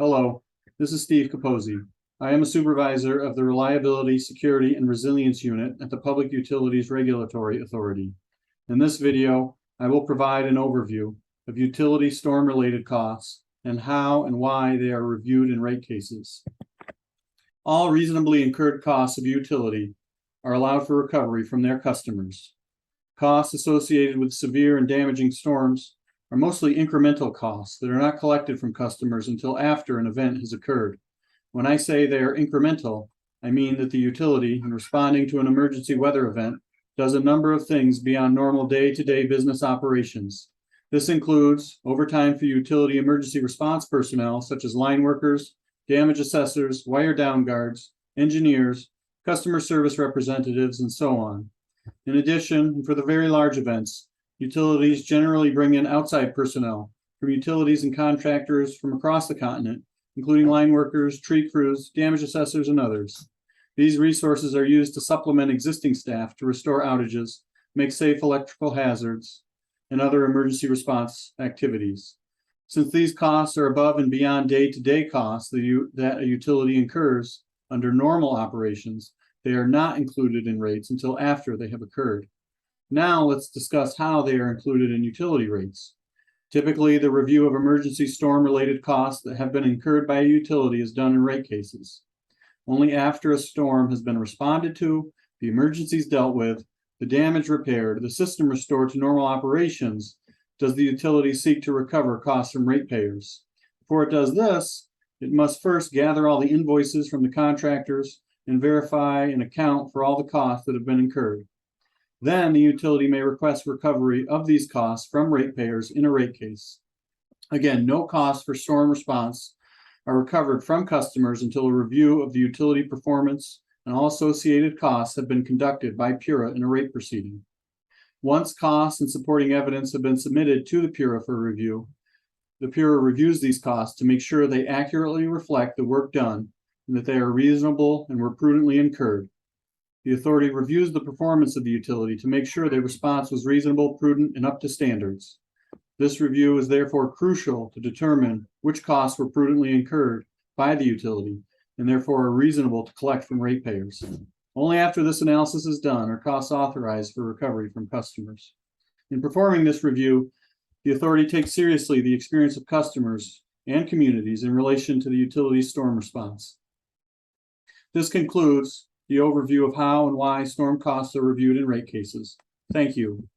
Hello, this is Steve Capozzi. I am a supervisor of the Reliability, Security, and Resilience Unit at the Public Utilities Regulatory Authority. In this video, I will provide an overview of utility storm-related costs and how and why they are reviewed in rate cases. All reasonably incurred costs of a utility are allowed for recovery from their customers. Costs associated with severe and damaging storms are mostly incremental costs that are not collected from customers until after an event has occurred. When I say they are incremental, I mean that the utility, in responding to an emergency weather event, does a number of things beyond normal day-to-day business operations. This includes overtime for utility emergency response personnel, such as line workers, damage assessors, wire down guards, engineers, customer service representatives, and so on. In addition, for the very large events, utilities generally bring in outside personnel from utilities and contractors from across the continent, including line workers, tree crews, damage assessors, and others. These resources are used to supplement existing staff to restore outages, make safe electrical hazards, and other emergency response activities. Since these costs are above and beyond day-to-day costs that a utility incurs under normal operations, they are not included in rates until after they have occurred. Now let's discuss how they are included in utility rates. Typically, the review of emergency storm-related costs that have been incurred by a utility is done in rate cases. Only after a storm has been responded to, the emergencies dealt with, the damage repaired, the system restored to normal operations, does the utility seek to recover costs from ratepayers. Before it does this, it must first gather all the invoices from the contractors and verify and account for all the costs that have been incurred. Then the utility may request recovery of these costs from ratepayers in a rate case. Again, no costs for storm response are recovered from customers until a review of the utility performance and all associated costs have been conducted by PURA in a rate proceeding. Once costs and supporting evidence have been submitted to the PURA for review, the PURA reviews these costs to make sure they accurately reflect the work done and that they are reasonable and were prudently incurred. The authority reviews the performance of the utility to make sure their response was reasonable, prudent, and up to standards. This review is therefore crucial to determine which costs were prudently incurred by the utility and therefore are reasonable to collect from ratepayers. Only after this analysis is done are costs authorized for recovery from customers. In performing this review, the authority takes seriously the experience of customers and communities in relation to the utility's storm response. This concludes the overview of how and why storm costs are reviewed in rate cases. Thank you.